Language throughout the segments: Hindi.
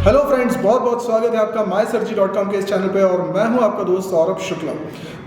हेलो फ्रेंड्स, बहुत बहुत स्वागत है आपका mysurgery.com के इस चैनल पे और मैं हूं आपका दोस्त सौरभ शुक्ला।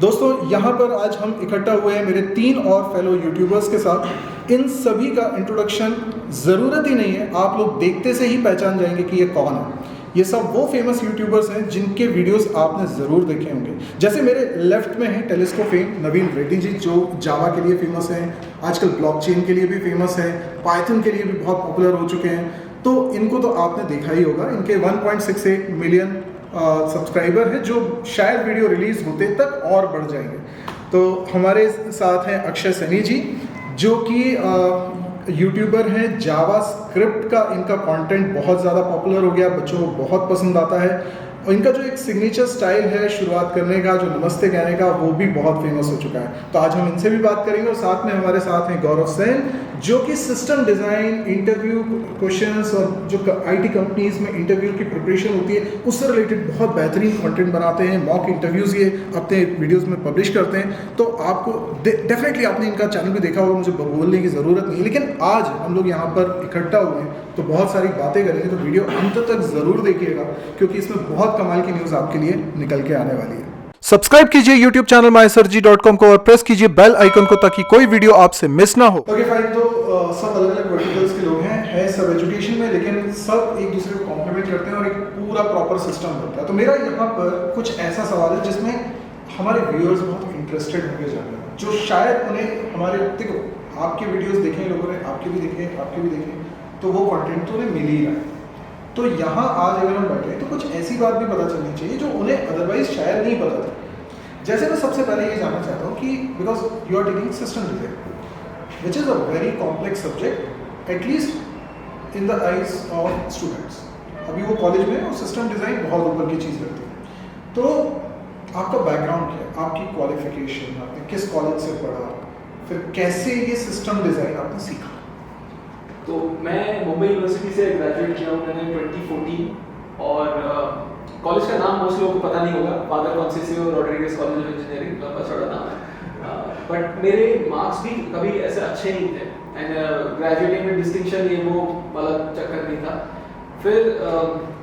दोस्तों, यहां पर आज हम इकट्ठा हुए हैं मेरे 3 और फेलो यूट्यूबर्स के साथ। इन सभी का इंट्रोडक्शन ज़रूरत ही नहीं है, आप लोग देखते से ही पहचान जाएंगे कि ये कौन है। ये सब वो फेमस यूट्यूबर्स हैं जिनके वीडियोस आपने ज़रूर देखे होंगे। जैसे मेरे लेफ्ट में हैं टेलीस्कोप फेम नवीन रेड्डी जी, जो जावा के लिए फेमस हैं, आजकल ब्लॉकचेन के लिए भी फेमस है, पाइथन के लिए भी बहुत पॉपुलर हो चुके हैं। तो इनको तो आपने देखा ही होगा। इनके 1.68 मिलियन सब्सक्राइबर हैं, जो शायद वीडियो रिलीज होते तक और बढ़ जाएंगे। तो हमारे साथ हैं अक्षय सनी जी, जो कि यूट्यूबर हैं। जावा स्क्रिप्ट का इनका कंटेंट बहुत ज़्यादा पॉपुलर हो गया, बच्चों को बहुत पसंद आता है। और इनका जो एक सिग्नेचर स्टाइल है शुरुआत करने का, जो नमस्ते कहने का, वो भी बहुत फेमस हो चुका है। तो आज हम इनसे भी बात करेंगे। और साथ में हमारे साथ हैं गौरव सेन, जो कि सिस्टम डिज़ाइन, इंटरव्यू क्वेश्चंस और जो आईटी कंपनीज में इंटरव्यू की प्रिपरेशन होती है उससे रिलेटेड बहुत बेहतरीन कंटेंट बनाते हैं। मॉक इंटरव्यूज़ ये अपने वीडियोज़ में पब्लिश करते हैं। तो आपको डेफिनेटली आपने इनका चैनल भी देखा होगा, मुझे बोलने की ज़रूरत नहीं है। लेकिन आज हम लोग यहाँ पर इकट्ठा हुए हैं तो बहुत सारी बातें करेंगे। तो वीडियो अंत तक ज़रूर देखिएगा, क्योंकि इसमें बहुत कमाल की न्यूज़ आपके लिए निकल के आने वाली है। सब्सक्राइब कीजिए YouTube चैनल mysurgery.com को और प्रेस कीजिए बेल आइकन को, ताकि कोई वीडियो आपसे मिस ना हो। ओके फाइन, तो सब अलग अलग वर्टिकल्स के लोग हैं सब एजुकेशन में, लेकिन सब एक दूसरे को कॉम्प्लीमेंट करते हैं और एक पूरा प्रॉपर सिस्टम होता है। तो मेरा यहाँ पर कुछ ऐसा सवाल है जिसमें हमारे व्यूअर्स बहुत इंटरेस्टेड होंगे जानने में, जो शायद उन्हें हमारे, देखो आपके वीडियोज़ देखे लोगों ने, आपके भी देखे, तो वो कंटेंट तो उन्हें मिल ही रहा है। तो यहाँ आज अगर हम बैठे तो कुछ ऐसी बात भी पता चलनी चाहिए जो उन्हें अदरवाइज शायद नहीं पता था। जैसे मैं सबसे पहले ये जानना चाहता हूँ कि because you are taking system design, which is a very complex subject, at least in the eyes of students. अभी वो कॉलेज में और सिस्टम डिज़ाइन बहुत ऊपर की चीज़ करते हैं। तो आपका बैकग्राउंड क्या है, आपकी क्वालिफिकेशन, आपने किस कॉलेज से पढ़ा, फिर कैसे ये सिस्टम डिज़ाइन आपने सीखा? तो मैं मुंबई यूनिवर्सिटी से ग्रेजुएट किया हूँ मैंने 2014। और कॉलेज का नाम मोस्ट लोगों को पता नहीं होगा, father Conceicao Rodrigues college of engineering, लंबा चौड़ा नाम है। बट मेरे मार्क्स भी कभी ऐसे अच्छे नहीं थे, एंड ग्रेजुएटिंग में डिस्टिंक्शन ये वो वाला चक्कर नहीं था। फिर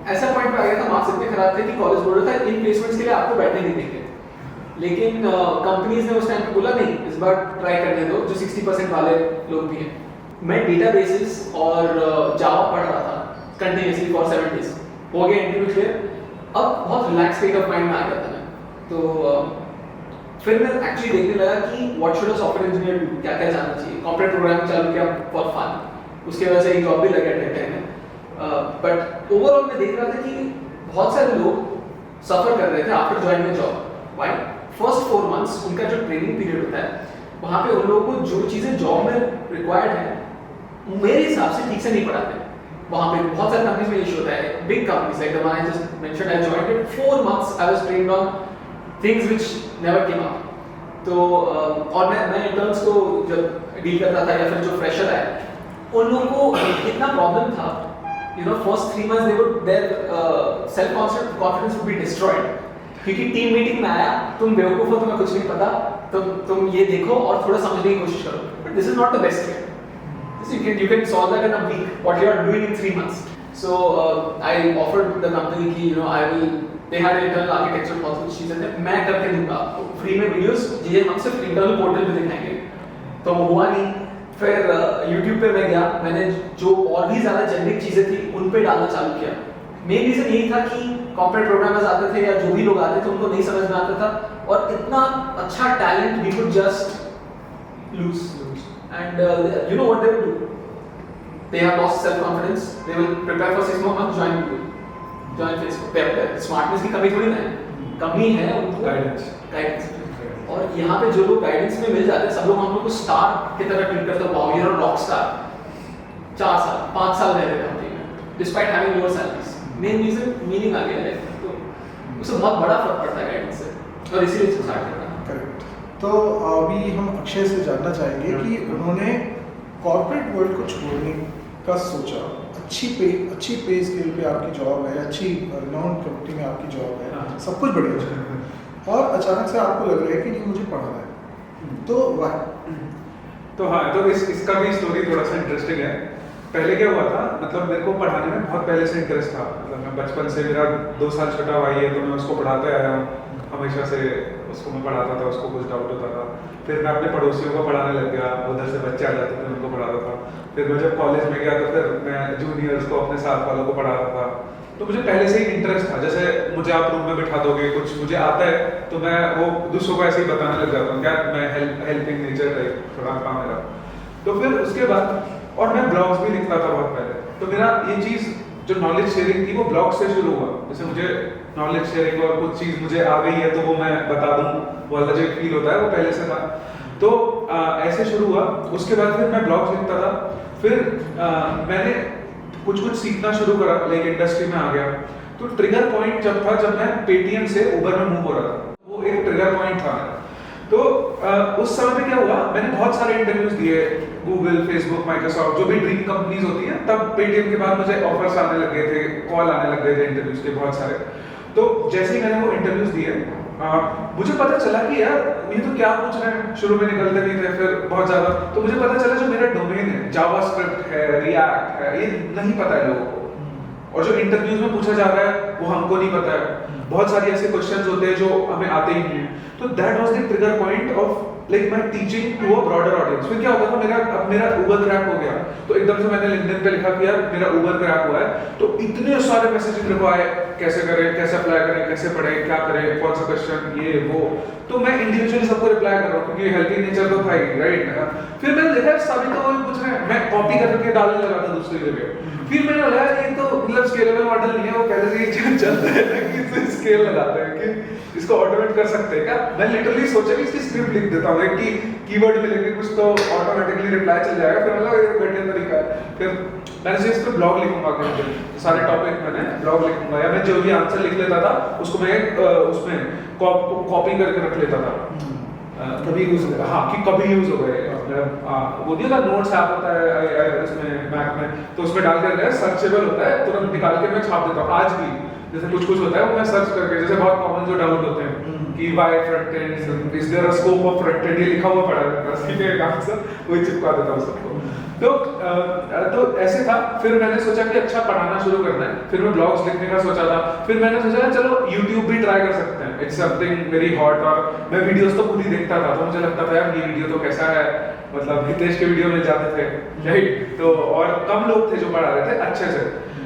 ऐसा पॉइंट पे आ गया था, मार्क्स इतने खराब थे कि कॉलेज बोल रहा था इन प्लेसमेंट्स के लिए आपको बैठने नहीं देंगे। लेकिन कंपनीज ने उस टाइम पे बोला नहीं, इस बार ट्राई करने दो, जो 60% वाले लोग भी हैं। मैं डेटाबेसेस और जावा पढ़ रहा था कंटिन्यूअसली फॉर 7 days। हो गया इंटरव्यू क्लियर, अब बहुत रिलैक्स स्टेट ऑफ माइंड में आ गया था मैं। तो फिर मैं एक्चुअली देखने लगा कि what should a software engineer do, क्या क्या जानना चाहिए। कॉर्पोरेट प्रोग्रामिंग चालू किया फॉर फन, उसके वजह से एक जॉब भी लगा टेक में। बट ओवरऑल मैं देख रहा था कि बहुत सारे लोग सफर कर रहे थे after joining a job. Why? First 4 months उनका जो ट्रेनिंग पीरियड होता है, वहाँ पे उन लोगों को जो चीज़ें जॉब में रिक्वायर्ड है मेरे हिसाब से ठीक से नहीं पढ़ाते। वहाँ पे बहुत सारे कंपनीज में इशू होता है, big companies like the one I just mentioned, I joined it 4 months, I was trained on things which never came up. तो और मैं इंटर्न्स को जब डील करता था या फिर जो फ्रेशर आए, उन लोगों को इतना प्रॉब्लम था, you know first 3 months they would their self confidence would be destroyed, क्योंकि टीम मीटिंग में आया, तुम बेवकूफ हो, तुम्हें कुछ नहीं पता, तुम ये देखो और थोड़ा समझने की कोशिश करो। But this is not the best way. You can solve that in a week, what you are doing in 3 months. So I offered the company कि you know I will, they had an internal architecture process, which चीज़ें थे मैं करके दूंगा आपको फ्री में वीडियोस, ये हम सिर्फ इंटरनल पोर्टल पे दिखाएंगे। तो वो हुआ नहीं। फिर YouTube पे मैं गया, मैंने जो और भी ज़्यादा जेनरिक चीज़ें थी उन पे डालना चालू किया। मेन रीज़न यही था कि कॉर्पोरेट प्रोग्रामर्स आते थे या जो भी लोग आते थे उनको नहीं समझ में आता था, और इतना अच्छा talent we could just lose. And you know what they will do? They have lost self-confidence. They will prepare for 6 more months, join Google, join Facebook. Smartness की कमी थोड़ी ना है, कमी है उनको गाइडेंस। और यहाँ पे जो लोग गाइडेंस में मिल जाते हैं, सब लोग हम लोग को स्टार की तरह ट्रीट करते हैं। Wow, you're a rock star। 4 साल 5 साल रह रहे कंपनी में, despite having lower salaries। Main reason meaning आ गया लाइफ, तो उससे बहुत बड़ा फर्क पड़ता है गाइडेंस से, और इसीलिए इसको स्टार्ट करना। करेक्ट। तो अभी हम अक्षय से जानना चाहेंगे कि उन्होंने कॉर्पोरेट वर्ल्ड को छोड़ने का सोचा, अच्छी पे स्केल पे आपकी जॉब है, अच्छी रिनाउंड कंपनी में आपकी जॉब है, सब कुछ बढ़िया चल रहा है, और अचानक से आपको लग रहा है कि नहीं मुझे पढ़ना है, तो वाह। तो हाँ, तो इसका भी स्टोरी थोड़ा सा इंटरेस्टिंग है। पहले क्या हुआ था, मतलब मेरे को पढ़ाने में बहुत पहले से इंटरेस्ट था। मतलब मैं बचपन से, मेरा 2 साल छोटा भाई है तो मैं उसको पढ़ाते आया हूँ हमेशा से। उसको मैं पढ़ाता था, उसको कुछ डाउट होता था, फिर मैं अपने पड़ोसियों को पढ़ाने लग गया, उधर से बच्चे आ जाते थे उनको पढ़ाता था। फिर मैं जब कॉलेज में गया तो फिर मैं जूनियर्स को, अपने साथ वालों को पढ़ाता था। तो मुझे पहले से ही इंटरेस्ट था। जैसे मुझे आप रूम में बिठा दोगे, कुछ मुझे आता है तो मैं वो दूसरों को ऐसे ही बताने लग जाता हूँ, क्या मैं हेल्पिंग नेचर टाइप थोड़ा काम मेरा। तो फिर उसके बाद, और मैं ब्लॉग्स भी लिखता था बहुत पहले। तो मेरा ये चीज़ जो नॉलेज शेयरिंग थी वो ब्लॉग से शुरू हुआ। जैसे मुझे नॉलेज शेयरिंग और कुछ चीज़ मुझे आ गई है तो वो मैं बता दूँ, वो वाला जो फील होता है वो पहले से था। तो ऐसे शुरू हुआ। उसके बाद फिर मैं ब्लॉग्स लिखता था। फिर मैंने कुछ सीखना शुरू करा, लाइक इंडस्ट्री में आ गया। तो ट्रिगर पॉइंट जब था, जब मैं पेटीएम से उबर में मूव हो रहा था, वो एक ट्रिगर पॉइंट था मेरा। तो उस समय पे क्या हुआ, मैंने बहुत सारे इंटरव्यूज दिए, गूगल, फेसबुक, माइक्रोसॉफ्ट, जो भी ड्रीम कंपनीज होती हैं। तब पेटीएम के बाद मुझे ऑफर्स आने लग गए थे, कॉल आने लग गए थे इंटरव्यूज के बहुत सारे। तो जैसे ही मैंने वो इंटरव्यूज दिए, मुझे पता चला कि यार ये तो क्या पूछ रहे हैं, शुरू में निकलते नहीं थे, फिर बहुत ज्यादा। तो मुझे पता चला जो मेरा डोमेन है, जावास्क्रिप्ट है, रिएक्ट है, ये नहीं पता है लोगों को। और जो इंटरव्यूज में पूछा जा रहा है वो हमको नहीं पता है। बहुत सारी ऐसे क्वेश्चंस होते हैं जो हमें आते ही नहीं हैं। तो that was the trigger point of like my teaching to a broader audience. फिर क्या होता था, मेरा उबर क्रैक हो गया। तो एकदम से मैंने लिंक्डइन पे लिखा कि यार मेरा उबर क्रैक हुआ है। तो इतने सारे मैसेजेस मेरे को आए, कैसे करें, कैसे अप्लाई करें, कैसे पढ़ें, क्या करें, कौन सा क्वेश्चन, ये वो। तो मैं इंडिविजुअली सबको रिप्लाई कर रहा हूँ क्योंकि हेल्पिंग नेचर तो था ही, राइट। फिर मैंने देखा सभी तो वही पूछ रहे हैं, मैं कॉपी करके डालने लगा था दूसरी जगह। फिर मैंने बोला ये तो मतलब स्केलेबल मॉडल नहीं है, वो पहले से ही चलता है कि इसमें स्केल लगाते हैं कि इसको ऑटोमेट कर सकते हैं क्या। मैं लिटरली सोचा कि इसकी स्क्रिप्ट लिख देता हूँ कि कीवर्ड में लेके कुछ तो ऑटोमेटिकली रिप्लाई चल जाएगा। फिर मतलब ये घटिया तरीका है। फिर मैंने सोचा इस पर ब्लॉग लिखूंगा, सारे टॉपिक मैंने ब्लॉग लिखूंगा, या मैं जो भी आंसर लिख लेता था उसको मैं उसमें कॉपी करके रख लेता था। कभी यूज हो, हाँ, कि कभी यूज हो गए। वो नहीं होता, नोट्स ऐप होता है इसमें मैक में, तो उसमें डाल कर सर्चेबल होता है, तुरंत निकाल के मैं छाप देता हूँ। आज भी जैसे कुछ होता है वो मैं सर्च करके, जैसे बहुत कॉमन जो डाउट होते हैं कि why front end, is there a scope of front end, ये लिखा हुआ पड़ा है, सीधे एक आंसर वही चिपका देता हूँ सबको। तो ऐसे था। फिर मैंने सोचा कि अच्छा पढ़ाना शुरू करना है। फिर मैं ब्लॉग्स लिखने का सोचा था। फिर मैंने सोचा चलो YouTube भी ट्राई कर सकते हैं, इट्स समथिंग वेरी हॉट। और मैं वीडियोस तो खुद ही देखता था, तो मुझे लगता था यार ये वीडियो तो कैसा है, मतलब हितेश के वीडियो मिल जाते थे, राइट। तो और कम लोग थे जो पढ़ा रहे थे अच्छे से।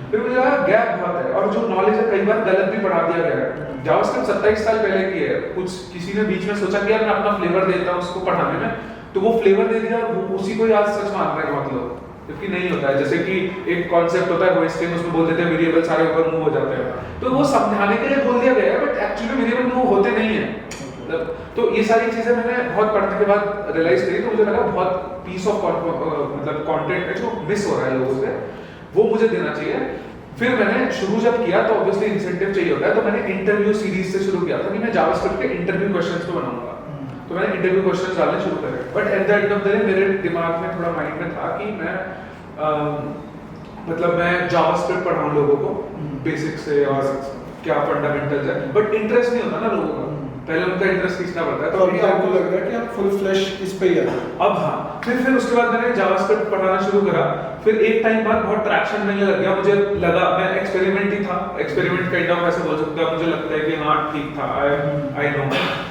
फिर मुझे लगा गैप बहुत है, और जो नॉलेज है कई बार गलत भी पढ़ा दिया गया है। जावास्क्रिप्ट 27 साल पहले की है, कुछ किसी ने बीच में सोचा कि यार मैं अपना फ्लेवर देता हूँ उसको पढ़ाने में, तो वो फ्लेवर दे दिया, वो उसी को आज सच मान रहे हैं बहुत लोग, जबकि नहीं होता है। जैसे कि एक कॉन्सेप्ट होता है होस्टिंग, उसमें बोल देते हैं वेरिएबल सारे ऊपर मूव हो जाते हैं, तो वो समझाने के लिए बोल दिया गया है, बट एक्चुअली वेरिएबल मूव होते नहीं है। तो ये सारी चीजें मैंने बहुत पढ़ने के बाद रियलाइज करी। तो मुझे लगा बहुत पीस ऑफ मतलब कंटेंट है जो मिस हो रहा है लोगों से, वो मुझे देना चाहिए। फिर मैंने शुरू जब किया तो ऑब्वियसली इंसेंटिव चाहिए होता है, तो मैंने इंटरव्यू सीरीज से शुरू किया था कि मैं जावास्क्रिप्ट के इंटरव्यू क्वेश्चंस को बनाऊंगा। तो मैंने इंटरव्यू क्वेश्चंस डालने शुरू करे, but at the end of the day मेरे दिमाग में थोड़ा माइंड में था कि मैं मतलब मैं जावास्क्रिप्ट पढ़ाऊं लोगों को बेसिक से और क्या फंडामेंटल्स है, बट इंटरेस्ट नहीं होता ना लोगों का, पहले उनका इंटरेस्ट खींचना पड़ता है। तो अभी आपको लग रहा है कि आप फुल फ्लैश इस पे ही है अब? हाँ, फिर उसके बाद मैंने जावास्क्रिप्ट पढ़ाना शुरू करा। फिर एक टाइम बाद बहुत ट्रैक्शन मिलने लग गया, मुझे लगा, मैं एक्सपेरिमेंट ही था, एक्सपेरिमेंट काइंड ऑफ ऐसे बोल सकते हैं, मुझे लगता है कि हाँ ठीक था, आई नो।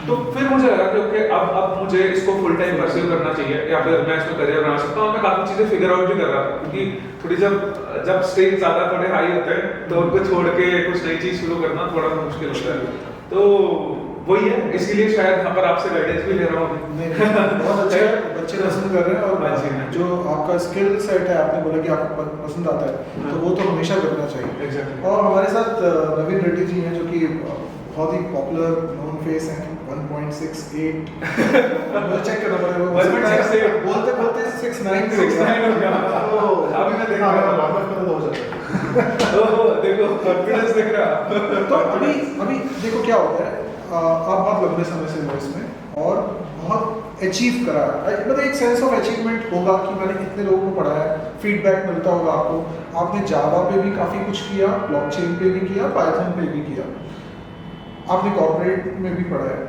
तो फिर मुझे लगा कि ओके अब मुझे इसको फुल टाइम परस्यू करना चाहिए, या फिर मैं इसमें करियर बना सकता हूँ। मैं काफी चीजें फिगर आउट भी कर रहा था, क्योंकि थोड़ी जब स्टेज ज्यादा थोड़े हाई होते हैं तो उनको छोड़ के कुछ नई चीज शुरू करना थोड़ा सा मुश्किल होता है। तो वही है, इसीलिए शायद यहाँ पर आपसे गाइडेंस भी ले रहा हूँ। बहुत अच्छा है, बच्चे पसंद कर रहे हैं, और जो आपका स्किल सेट है, आपने बोला कि आपको पसंद आता है, तो वो तो हमेशा करना चाहिए। Exactly. और हमारे साथ नवीन रेड्डी जी हैं, जो कि बहुत ही पॉपुलर नोन फेस हैं। 1.68 मुझे चेक करना पड़ेगा, 1.68 बोलते बोलते 69 हो गया। अभी मैं देख रहा हूँ, हो जाता ओहो देखो कॉन्फिडेंस दिख रहा। तो अभी देखो क्या होता है, आप बहुत लंबे समय से हो इसमें और बहुत अचीव करा है, मतलब एक सेंस ऑफ अचीवमेंट होगा कि मैंने इतने लोगों को पढ़ाया, फीडबैक मिलता होगा आपको। आपने जावा पे भी काफ़ी कुछ किया, ब्लॉकचेन पे भी किया, पाइथन पे भी किया, आपने कॉर्पोरेट में भी पढ़ा है।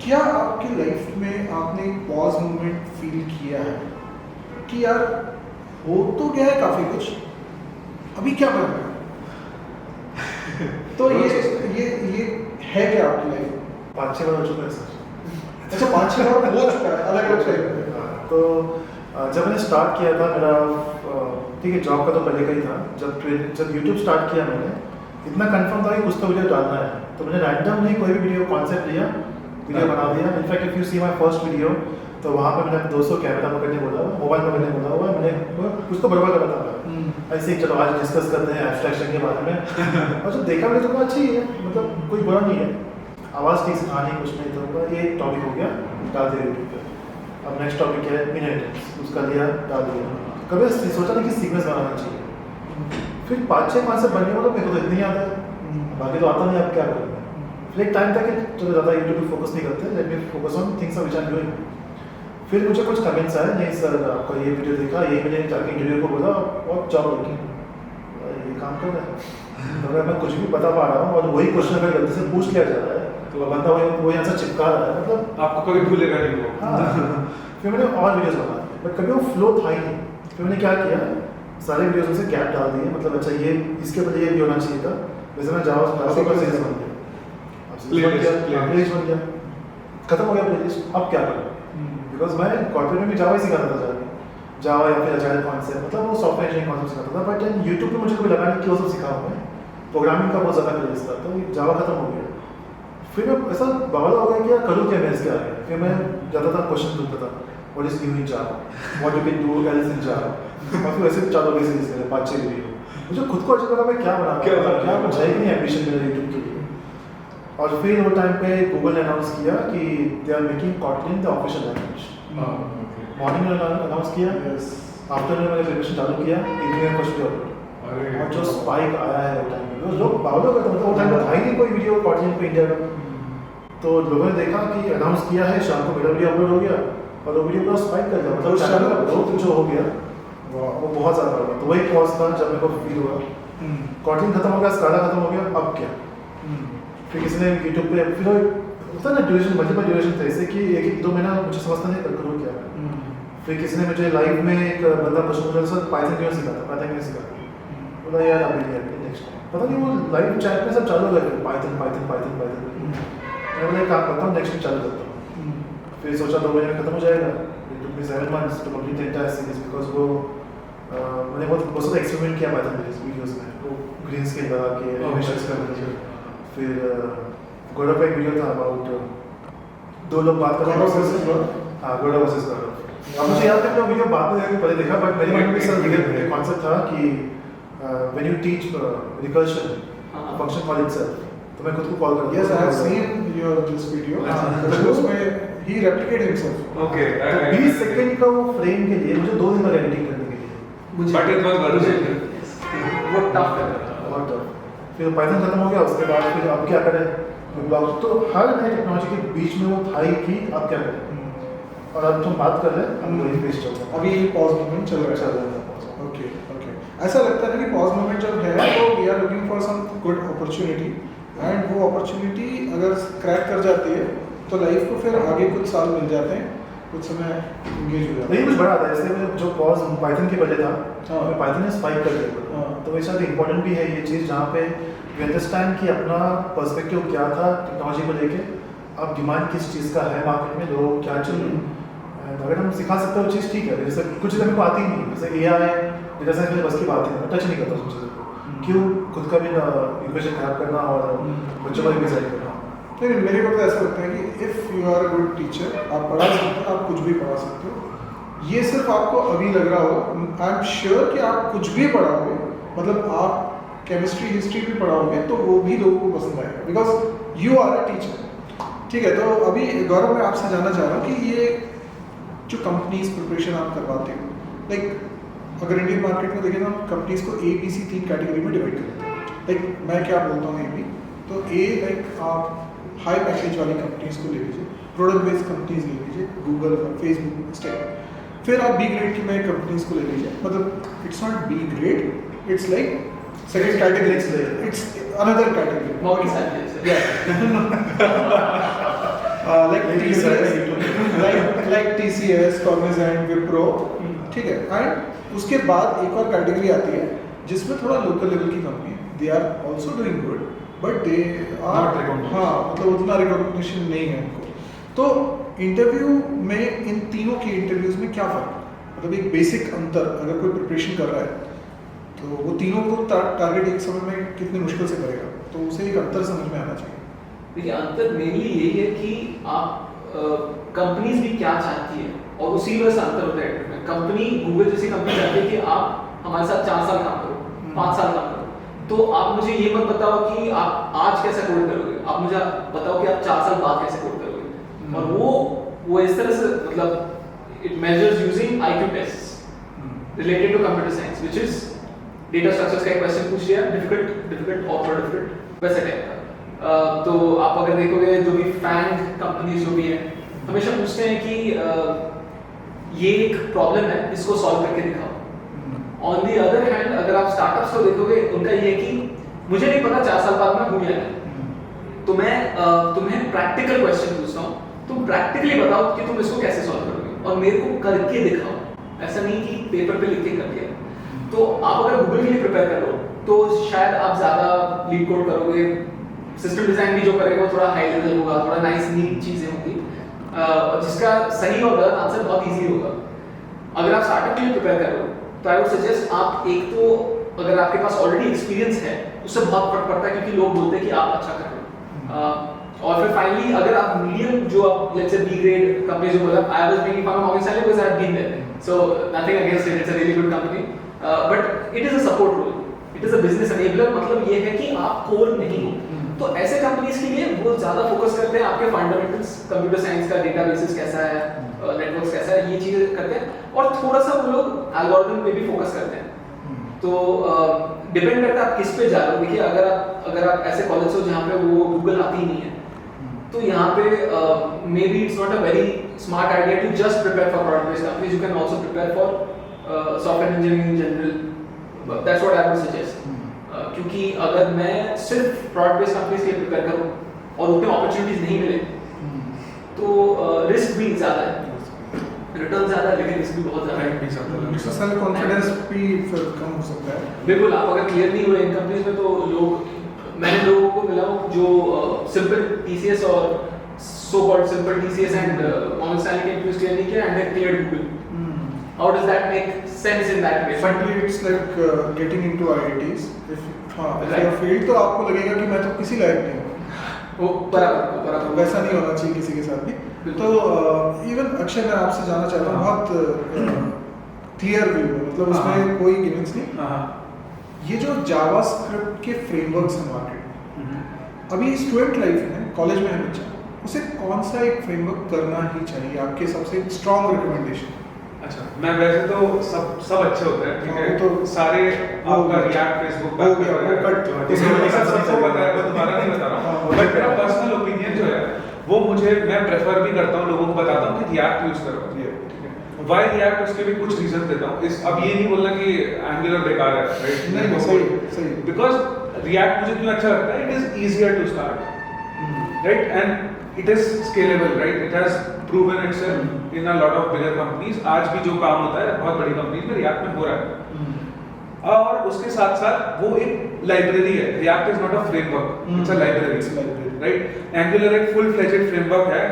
क्या आपकी लाइफ में आपने एक पॉज मोमेंट फील किया है कि यार हो तो गया है काफ़ी कुछ, अभी क्या करना है? तो ये है क्या आपकी लाइफ? 5-6 बार हो चुका है सर। अच्छा 5-6 बार हो चुका है अलग अलग टाइप में। तो जब मैंने स्टार्ट किया था मेरा ठीक है जॉब का तो पहले का ही था, जब यूट्यूब स्टार्ट किया मैंने इतना कंफर्म था कि कुछ तो वीडियो डालना है, तो मैंने रैंडम नहीं कोई भी वीडियो कॉन्सेप्ट लिया, वीडियो बना दिया। In fact if you see my first video तो वहाँ पे मैंने अपने दोस्तों कैमरा पकड़ने बोला, मोबाइल पकड़ने बोला हुआ, मैंने कुछ तो बराबर करा था ऐसे ही, चलो आज डिस्कस करते हैं एब्स्ट्रैक्शन के बारे में। और जब देखा मैंने तो अच्छी है, मतलब कोई बुरा नहीं है, आवाज़ ठीक से आनी कुछ नहीं, तो ये टॉपिक हो गया, डाल दिया यूट्यूब पे। अब नेक्स्ट टॉपिक क्या है, इनहेरिटेंस, उसका लिया डाल दिया। कभी सोचा नहीं कि सीक्वेंस बनाना चाहिए, फिर 5-6 कॉन्सेप्ट बनने वाला मेरे को तो इतनी आता है, बाकी तो आता नहीं, आप क्या करेंगे। फिर एक टाइम था कि चलो ज़्यादा यूट्यूब पे फोकस नहीं करते, let me focus on things which I am doing. फिर मुझे कुछ कमेंट्स आए, नहीं सर आपका ये वीडियो देखा, ये मैंने जाके इंटरव्यू को बोला और जॉब लगी, ये काम कर रहा है। तो अगर मैं कुछ भी बता पा रहा हूँ और वही क्वेश्चन अगर गलती से पूछ लिया जा रहा है तो बंदा वही आंसर चिपका रहा है, मतलब आपको कभी भूलेगा नहीं वो। हाँ। फिर मैंने और वीडियोस बनाए, बट कभी वो फ्लो था ही नहीं। फिर मैंने क्या किया, सारे वीडियोस में से गैप डाल दिए, मतलब अच्छा ये इसके बदले ये भी होना चाहिए था। वैसे मैं जावा का सीरीज बन गया, प्लेलिस्ट बन गया, खत्म हो गया प्लेलिस्ट। अब क्या करूँ, बिकॉज मैं कॉर्पोरेट में भी जावा ही सिखाता था, जावा या फिर अजाइल कॉन्सेप्ट, मतलब वो सॉफ्टवेयर इंजीनियरिंग कॉन्सेप्ट सिखाता था। बट यूट्यूब पे मुझे कोई लगा नहीं कि वो सब सिखा हूँ मैं, प्रोग्रामिंग का बहुत ज़्यादा क्रेज था, तो जावा खत्म हो गया। फिर मैं ऐसा बावला हो गया कि यार करूँ क्या मैं इसके आगे। फिर मैं जाता था क्वेश्चन ढूंढता था, what is new in Java, what you can do else in Java, और फिर वैसे चालू हो गई सीरीज मेरे 5-6 वीडियो। मुझे खुद को अच्छा लगा मैं क्या बना, क्या कुछ है कि नहीं एम्बिशन मेरा यूट्यूब के लिए। और फिर वो टाइम पे गूगल ने अनाउंस किया कि they are making Kotlin the official language. Morning में अनाउंस किया, आफ्टरनून मैंने प्रिपरेशन चालू किया, इवनिंग में फर्स्ट वीडियो, और जो स्पाइक आया है वो टाइम में लोग बावल हो गए थे, मतलब वो टाइम में था ही नहीं कोई वीडियो कॉटलिन पे इंडिया का। तो लोगों ने देखा कि अनाउंस किया है, शाम को मेरा वीडियो अपलोड हो गया और वो वीडियो पूरा स्पाइक कर गया, मतलब चैनल का ग्रोथ जो हो गया वो बहुत ज़्यादा हो गया। तो वही पॉज था जब मेरे को फील हुआ कॉटलिन खत्म हो गया, स्काडा खत्म हो गया, अब क्या। फिर किसी ने यूट्यूब पे फिर होता है ना ड्यूरेशन, मल्टीपल ड्यूरेशन था, ऐसे कि 1-2 महीना मुझे समझता नहीं करूँ क्या। फिर किसी ने मुझे लाइव में एक बंदा क्वेश्चन पूछा, सर पाइथन क्यों सिखाता, पाइथन क्यों सिखाता, बोला यार अभी नहीं अभी नेक्स्ट टाइम, पता नहीं वो लाइव चैट में सब चालू हो गया पाइथन पाइथन पाइथन पाइथन। मैं बोला काम करता हूँ, नेक्स्ट वीक चालू करता हूँ। फिर सोचा 2 महीने में खत्म हो जाएगा, it took me 7 months to complete the entire series, because वो मैंने बहुत ज़्यादा एक्सपेरिमेंट किया पाइथन वीडियोज़ में, वो ग्रीन स्क्रीन लगा के एनिमेशंस करके। फिर गौरव का एक वीडियो था अबाउट 2 लोग बात कर रहे हैं, हाँ गौरव वर्सेस गौरव। अब मुझे याद है कि वो वीडियो बाद में जाके पहले देखा, बट मेरे माइंड में सर एक कॉन्सेप्ट था कि when you teach recursion function call itself, तो मैं खुद को कॉल करता हूं। Yes, I have seen your this video. उसमें he replicated himself. Okay, 20 second का वो फ्रेम के लिए मुझे 2 दिन लगा एडिटिंग करने के लिए, but it was worth it. वो टफ है। बहुत टफ। फिर पाइथन खत्म हो गया, उसके बाद फिर अब क्या करें, ब्लॉग तो हर नई टेक्नोलॉजी के बीच में वो था ही कि अब क्या करें। और अब तुम बात कर रहे हैं, हम वही पेश चल रहा है, अभी पॉज मोमेंट चल रहा है। ओके ओके, ऐसा लगता है ना कि पॉज मोमेंट जब है तो we are looking for some good opportunity, and वो अपॉर्चुनिटी अगर क्रैक कर जाती है तो लाइफ को फिर आगे कुछ साल मिल जाते हैं, कुछ समय इंगेज हो जाता नहीं कुछ बड़ा आता है। जैसे जो पॉज पाइथन के पहले था, हाँ। पाइथन ने स्पाइक कर दिया, तो वैसे साथ इम्पोर्टेंट भी है ये चीज़, जहाँ पे वी अंडरस्टैंड कि अपना पर्सपेक्टिव क्या था टेक्नोलॉजी को लेके, अब डिमांड किस चीज़ का है मार्केट में, लोग क्या चाहिए, अगर हम सिखा सकते हैं वो चीज़ ठीक है। जैसे कुछ चीज़ें मेरे को आती ही नहीं, जैसे AI डेटा साइंस मेरे बस की बात है, मैं टच नहीं करता उस चीज़ों को, क्यों खुद का भी इक्वेशन खराब करना और बच्चों का भी डिसाइड करना। नहीं, मेरे को तो ऐसा लगता है कि if you are a good teacher, आप पढ़ा सकते हो, आप कुछ भी पढ़ा सकते हो। ये सिर्फ आपको अभी लग रहा हो, आई एम श्योर कि आप कुछ भी पढ़ाओगे, मतलब आप केमिस्ट्री हिस्ट्री भी पढ़ाओगे तो वो भी लोगों को पसंद आएगा, because you are a teacher. ठीक है, तो अभी गौरव मैं आपसे जानना चाह रहा हूँ कि ये जो कंपनीज प्रिपरेशन आप करवाते हो, लाइक अगर इंडियन मार्केट में देखें तो हम कंपनीज को ABC 3 कैटेगरी में डिवाइड करते हैं। लाइक मैं क्या बोलता हूँ AB, तो A लाइक आप हाई पैकेज वाली कंपनीज को ले लीजिए, प्रोडक्ट बेस्ड कंपनीज ले लीजिए, गूगल फेसबुक इंस्टाग्राम। फिर आप B ग्रेड की नई कंपनीज को ले लीजिए, मतलब it's not B grade, it's like second category, it's another category, Morgan Stanley. like TCS, like TCS, Cognizant, Wipro, ठीक है। एंड उसके बाद एक और कैटेगरी आती है जिसमें थोड़ा लोकल लेवल की company, they are also doing good but they are, Not recognized. हाँ मतलब उतना रिकॉग्निशन नहीं है उनको। तो इंटरव्यू में इन तीनों के इंटरव्यूज में क्या फ़र्क है? मतलब एक बेसिक अंतर, अगर कोई प्रिपरेशन कर रहा है तो वो तीनों को टारगेट एक समय में कितनी मुश्किल से करेगा, तो उसे एक अंतर समझ में आना चाहिए। देखिए अंतर मेनली यही है कि आप कंपनीज भी क्या चाहती है और उसी वजह से अंतर होता है। कंपनी गूगल जैसी कंपनी चाहती है कि आप हमारे साथ 4 साल काम करो, 5 साल काम करो, तो आप मुझे ये मत बताओ कि आप आज कैसे कोड करोगे, आप मुझे बताओ कि आप 4 साल बाद कैसे कोड करोगे। और वो इस तरह से मतलब it measures using IQ tests related to computer science which is data structures का एक क्वेश्चन पूछ लिया, डिफिकल्ट और थोड़ा डिफिकल्ट वैसे टाइप का। तो आप अगर देखोगे जो भी फैंग कंपनीज जो भी है हमेशा पूछते हैं कि ये एक प्रॉब्लम है, इसको सॉल्व करके दिखाओ। ऑन दी अदर हैंड अगर आप स्टार्टअप्स को देखोगे उनका ये है कि मुझे नहीं पता 4 साल बाद मैं हूँ या नहीं, तो मैं तुम्हें प्रैक्टिकल क्वेश्चन पूछता हूँ, तुम प्रैक्टिकली बताओ कि तुम इसको कैसे सॉल्व करोगे और मेरे को करके दिखाओ, ऐसा नहीं कि पेपर पे लिख के कर दिया। तो आप अगर गूगल के लिए प्रिपेयर कर लो तो शायद आप ज़्यादा लीड कोड करोगे, सिस्टम डिज़ाइन भी जो करेगा वो थोड़ा हाई लेवल होगा, थोड़ा नाइस नीट चीज़ें होंगी, जिसका सही और गलत आंसर बहुत ईजी होगा। अगर आप स्टार्टअप के लिए प्रिपेयर कर लो तो आई वुड सजेस्ट आप एक तो अगर आपके पास ऑलरेडी एक्सपीरियंस है उससे बहुत फर्क पड़ता है क्योंकि लोग बोलते हैं कि आप अच्छा कर रहे हो। और फिर फाइनली अगर आप मीडियम जो आप let's say B grade company जो मतलब I was making fun of Morgan Stanley because I have been there, so nothing against it, it's a really good company, but it is a support role, it is a business enabler. मतलब ये है कि आप कोर नहीं हो, तो ऐसे कंपनीज के लिए वो ज्यादा फोकस करते हैं आपके फंडामेंटल्स, कंप्यूटर साइंस का डेटाबेसेस कैसा है, नेटवर्क्स कैसा है, ये चीजें करते हैं और थोड़ा सा वो लोग एल्गोरिथम पे भी फोकस करते हैं। तो डिपेंड करता है आप किस पे जा रहे हो। देखिए अगर आप ऐसे कॉलेज हो जहाँ पे वो गूगल आती ही नहीं है तो यहाँ पे maybe it's not a very smart idea to just prepare for product based companies, you can also prepare for software engineering in general, that's what I would suggest. क्योंकि अगर मैं सिर्फ प्रोडक्ट बेस्ड कंपनीज के लिए प्रिपेयर करूँ और उतने अपॉर्चुनिटीज नहीं मिले तो रिस्क भी ज़्यादा है, रिटर्न ज़्यादा है लेकिन रिस्क भी बहुत ज़्यादा है, सेल्फ कॉन्फिडेंस भी फिर कम हो सकता है। बिल्कुल। आप अगर क्लियर नहीं हुए इन कंपनीज में तो मैंने लोगों को मिला हूँ जो सिंपल TCS और so called simple TCS and Morgan Stanley के इंटरव्यूज क्लियर नहीं किया and they cleared Google. How does that make sense in that way? Frankly, it's like getting into IITs. If you are failed तो आपको लगेगा कि मैं तो किसी लायक नहीं हूँ। वो बराबर वैसा नहीं होना चाहिए किसी के साथ भी। तो इवन अक्षय मैं आपसे जानना चाहता हूँ, बहुत क्लियर व्यू है, मतलब उसमें कोई गिमिक्स नहीं। ये जो जावास्क्रिप्ट के फ्रेमवर्क्स हैं मार्केट में, अभी स्टूडेंट लाइफ में कॉलेज में है बच्चा, उसे कौन सा एक फ्रेमवर्क करना ही चाहिए, आपके सबसे स्ट्रॉन्ग रिकमेंडेशन? अच्छा, मैं वैसे तो सब अच्छे होते हैं, ठीक है, तो सारे आपका रिएक्ट फेसबुक पे सबको पता है, मैं दोबारा नहीं बता रहा हूँ, बट मेरा पर्सनल ओपिनियन जो है वो मैं प्रेफर भी करता हूँ, लोगों को बताता हूँ कि रिएक्ट यूज करो। वाई रिएक्ट, उसके भी कुछ रीजन देता हूँ। अब ये नहीं बोलना कि एंगुलर बेकार है, राइट? नहीं, सही। बिकॉज रिएक्ट मुझे क्यों अच्छा लगता है, it is easier to start, right, and it is scalable, right, it has proven itself in a lot of bigger companies। आज भी जो काम होता है बहुत बड़ी कंपनीज में रिएक्ट में हो रहा है। और उसके साथ साथ वो एक लाइब्रेरी है, react is not a framework, it's a library, right? Angular एक फुल फ्लेजेड फ्रेमवर्क है।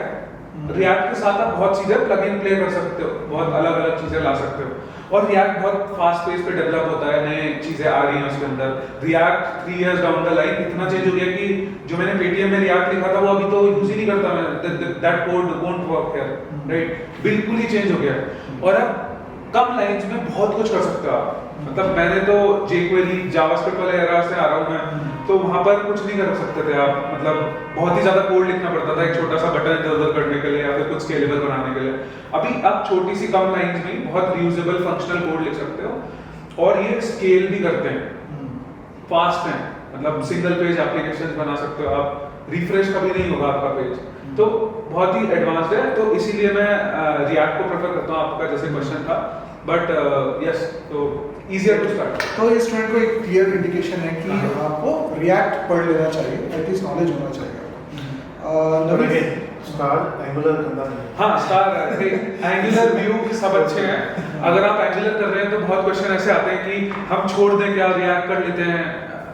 रिएक्ट के साथ आप बहुत चीजें प्लग इन प्ले कर सकते हो, बहुत अलग अलग चीजें ला सकते हो, और रिएक्ट बहुत फास्ट पेस पे डेवलप होता है, नए चीजें आ रही हैं उसके अंदर। React 3 years down the line इतना चेंज हो गया कि जो मैंने पेटीएम में रिएक्ट लिखा था वो अभी तो यूज ही नहीं करता मैं, that code won't work here, right? बिल्कुल ही चेंज हो गया। और अब कम लाइंस में बहुत कुछ कर सकते हो आप। मतलब मैंने तो jQuery जावास्क्रिप्ट वाले एरा से आ रहा हूँ मैं, तो वहाँ पर कुछ नहीं कर सकते थे आप, मतलब बहुत ही ज्यादा कोड लिखना पड़ता था एक छोटा सा बटन इधर उधर करने के लिए या फिर कुछ स्केलेबल बनाने के लिए। अभी आप छोटी सी कम लाइंस में बहुत रीयूजेबल फंक्शनल कोड लिख सकते हो और ये स्केल भी करते हैं, फास्ट हैं, मतलब सिंगल पेज एप्लीकेशन बना सकते हो आप, रिफ्रेश कभी नहीं होगा आपका पेज, तो बहुत ही एडवांस्ड है। तो इसीलिए मैं रिएक्ट को प्रेफर करता हूँ, आपका जैसे क्वेश्चन था, बट यस, तो इजियर टू स्टार्ट। तो ये स्टूडेंट को एक क्लियर इंडिकेशन है कि आपको रिएक्ट पढ़ लेना चाहिए, एटलीस्ट नॉलेज होना चाहिए। स्टार एंगुलर करना नहीं है। हाँ स्टार एंगुलर व्यू सब अच्छे हैं। अगर आप एंगुलर कर रहे हैं तो बहुत क्वेश्चन ऐसे आते हैं कि हम छोड़ दें क्या, रिएक्ट कर लेते हैं।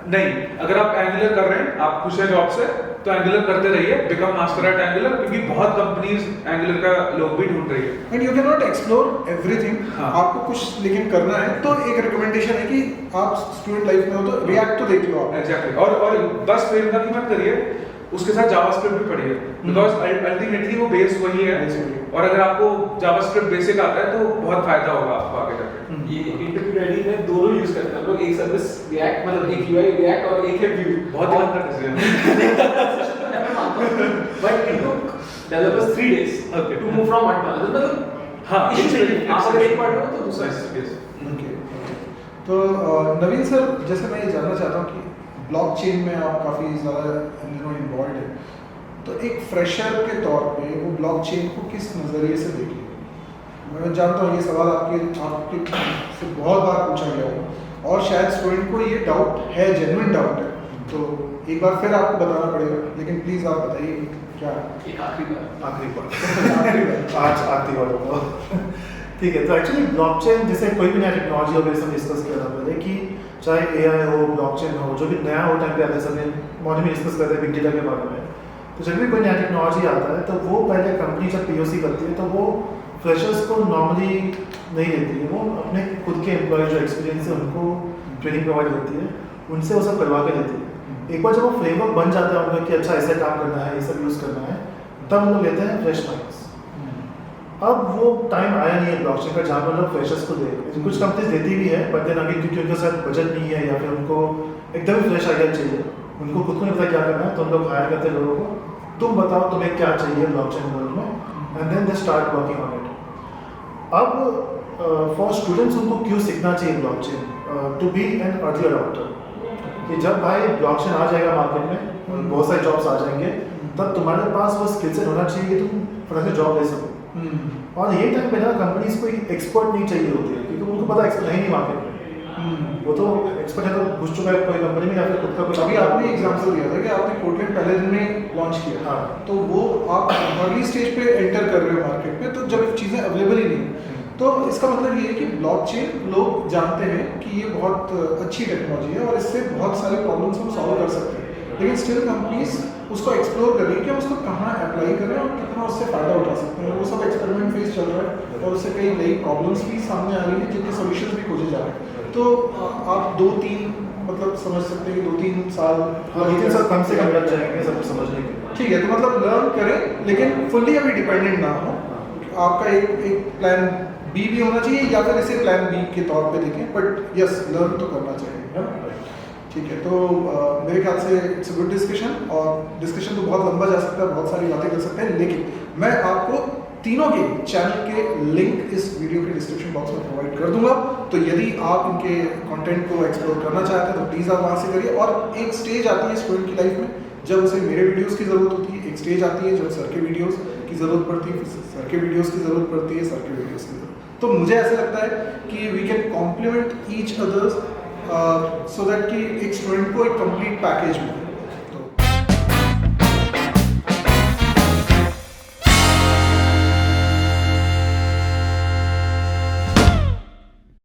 नहीं, अगर आप एंगुलर कर रहे हैं, आप खुश हैं जॉब से, तो एंगुलर करते रहिए, बिकम मास्टर एट एंगुलर, क्योंकि बहुत कंपनीज एंगुलर का लोग भी ढूंढ रही है। And you can not explore everything, हाँ। आपको कुछ लेकिन करना है तो एक रिकमेंडेशन है कि आप स्टूडेंट लाइफ में हो तो रिएक्ट तो देख लो आप। एग्जैक्टली, और बस फ्रेमवर्क की मत करिए, उसके साथ जावास्क्रिप्ट भी पढ़िए, बिकॉज अल्टीमेटली वो बेस वही है। और अगर आपको जावास्क्रिप्ट बेसिक आता है तो बहुत फायदा होगा आपको आगे जाके। ये इंटरव्यू रेडी में दोनों यूज करते हैं हम लोग, एक सर्विस रिएक्ट मतलब एक यूआई रिएक्ट और एक है व्यू। बहुत ही अंतर decision. But it took developers 3 days Okay. to move from one to another, मतलब हाँ, issue नहीं है। आप अगर एक पढ़ रहे हो तो दूसरा ओके, तो नवीन सर, जैसे मैं ये जानना चाहता हूँ कि ब्लॉकचेन में आप काफ़ी ज़्यादा इन्वॉल्व है, तो एक फ्रेशर के तौर पे वो ब्लॉकचेन को किस नज़रिए से देखिए? मैं जानता हूँ ये सवाल आपके से बहुत बार पूछा गया होगा और शायद स्टूडेंट को ये डाउट है, जेन्युइन डाउट है, तो एक बार फिर आपको बताना पड़ेगा, लेकिन प्लीज़ आप बताइए क्या एक आखिरी बार। आखिरी बार आज आखिरी बार होगा। ठीक है, तो एक्चुअली ब्लॉकचेन जैसे कोई भी नया टेक्नोलॉजी हो गई, सब डिस्कस किया था पहले कि चाहे एआई हो, ब्लॉकचेन हो, जो भी नया हो टाइम पे आता है, सब मॉर्निंग में डिस्कस करते हैं बिग डेटा के बारे में। तो जब भी कोई नया टेक्नोलॉजी आता है तो वो पहले कंपनी जब पीओसी करती है तो वो फ्रेशर्स को नॉर्मली नहीं देती है, वो अपने खुद के एम्प्लॉय जो एक्सपीरियंस है उनको ट्रेनिंग प्रोवाइड करती है, उनसे वो सब करवा के देती है। एक बार जब वो फ्रेमवर्क बन जाता है उनका कि अच्छा ऐसे काम करना है, ये सब यूज़ करना है, तब हम लोग लेते हैं फ्रेश माइंड्स। अब वो टाइम आया नहीं है ब्लॉकचेन का जहाँ पर लोग फ्रेशर्स को दे, कुछ कंपनीज देती भी है, बट देन अभी क्योंकि उनके साथ बजट नहीं है या फिर उनको एकदम फ्रेश आइडिया चाहिए, उनको खुद को नहीं पता क्या करना है, तो हम लोग हायर करते हैं लोगों को, तुम बताओ तुम्हें क्या चाहिए ब्लॉकचेन वर्ल्ड में, and then they start working on it. अब फॉर स्टूडेंट्स उनको क्यों सीखना चाहिए blockchain? To be an early adopter, कि जब भाई ब्लॉकचेन आ जाएगा मार्केट में, बहुत सारे जॉब्स आ जाएंगे, तब तुम्हारे पास वो स्किल सेट होना चाहिए कि तुम फटाफट जॉब ले सको। और ये टाइम पे ना कंपनीज को एक्सपर्ट नहीं चाहिए होती है, क्योंकि उनको पता एक्सपर्ट है नहीं मार्केट में, वो तो एक्सपर्ट है तो घुस चुका है कोई कंपनी में या फिर खुद का कोई। अभी आपने एग्जांपल दिया था कि आपने कोटलेट पहले दिन में लॉन्च किया, हाँ, तो वो आप अर्ली स्टेज पे एंटर कर रहे हो मार्केट में, तो जब चीज़ें अवेलेबल ही नहीं, तो इसका मतलब ये है कि ब्लॉकचेन लोग जानते हैं कि ये बहुत अच्छी टेक्नोलॉजी है और इससे बहुत सारे प्रॉब्लम्स हम सॉल्व कर सकते हैं, लेकिन स्टिल कंपनीज उसको एक्सप्लोर कर रही है कि उसको कहाँ अप्लाई करें और कितना उससे फ़ायदा उठा सकते हैं। वो सब एक्सपेरिमेंट फेज चल रहा है और उससे कई नई प्रॉब्लम्स भी सामने आ रही है जिनके सोल्यूशन भी खोजे जा रहे हैं। तो आप 2-3 मतलब समझ सकते हैं कि 2-3 साल, हाँ, 2-3 साल कम से कम लग जाएंगे सब कुछ समझने के लिए। ठीक है, तो मतलब लर्न करें लेकिन फुल्ली अभी डिपेंडेंट ना हो, आपका एक प्लान बी भी होना चाहिए या फिर इसे प्लान बी के तौर पे देखें, बट यस लर्न तो करना चाहिए, है ना? ठीक है, तो मेरे ख्याल से इट्स अ गुड डिस्कशन, और डिस्कशन तो बहुत लंबा जा सकता है, बहुत सारी बातें कर सकते हैं, लेकिन मैं आपको तीनों के चैनल के लिंक इस वीडियो के डिस्क्रिप्शन बॉक्स में प्रोवाइड कर दूंगा, तो यदि आप इनके कंटेंट को एक्सप्लोर करना चाहते हैं तो प्लीज़ आप वहाँ से करिए। और एक स्टेज आती है स्टूडेंट की लाइफ में जब उसे मेरे वीडियोस की ज़रूरत होती है, एक स्टेज आती है जब सर के वीडियोस की ज़रूरत पड़ती है, फिर सर के वीडियोस की ज़रूरत पड़ती है, सर के वीडियोस की ज़रूरत। तो मुझे ऐसा लगता है कि we can complement each others so that कि एक स्टूडेंट को एक कंप्लीट पैकेज मिले।